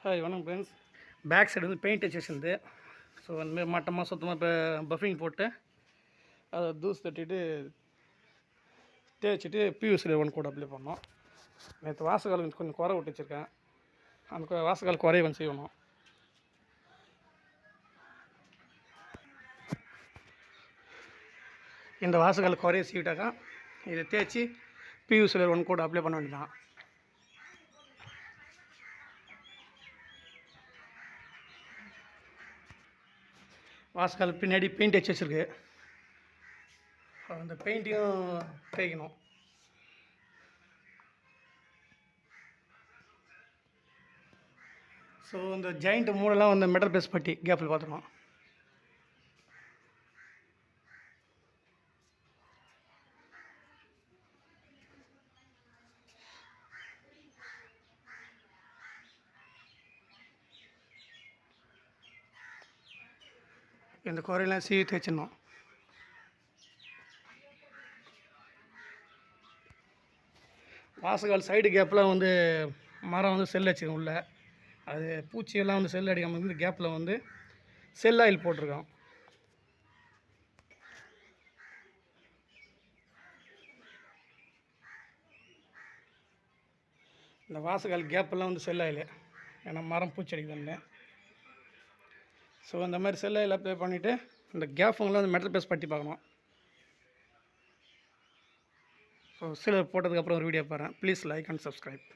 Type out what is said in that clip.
Hi வணக்கம் friends. Back side வந்து paint வச்சுருந்து. ஸோ அந்தமாதிரி மட்டமாக சுத்தமாக இப்போ பஃபிங் போட்டு அதை தூசு தட்டிட்டு தேய்ச்சிட்டு பியூசில் ஒன் கூட அப்ளை பண்ணோம். நேற்று வாசகால் கொஞ்சம் குறை விட்டு வச்சுருக்கேன். அந்த வாசகால் குறைய வந்து செய்யணும். இந்த வாசகால் குறைய சீவிட்டாக்கா இதை தேய்ச்சி பியூசில் ஒன் கூட அப்ளை பண்ண வேண்டியதான். வாசகால் பின்னாடி பெயிண்ட் அடிச்சு வச்சுருக்கு. அந்த பெயிண்ட்டையும் தேய்க்கணும். ஸோ இந்த ஜாயிண்ட் மூடெல்லாம் வந்து மெட்டல் பேஸ் பட்டி கேப்பில் பார்த்துக்கணும். இந்த குறையெல்லாம் சீவி தேய்ச்சிடணும். வாசகால் சைடு கேப்பில் வந்து மரம் வந்து செல் வச்சுக்கணும் உள்ள. அது பூச்சியெல்லாம் வந்து செல் அடிக்காமல் இந்த கேப்பில் வந்து செல் ஆயில் போட்டிருக்கோம். இந்த வாசகால் கேப்பெல்லாம் வந்து செல் ஆயில், ஏன்னா மரம் பூச்சி அடிக்குதுன்னு. ஸோ அந்த மாதிரி செல் ஆயில் அப்ளை பண்ணிவிட்டு இந்த கேஃபுங்கெல்லாம் வந்து மெட்டல் பேஸ் பட்டி பார்க்கணும். ஸோ சிலர் போட்டதுக்கப்புறம் ஒரு வீடியோ பாருங்கள். Please like and subscribe.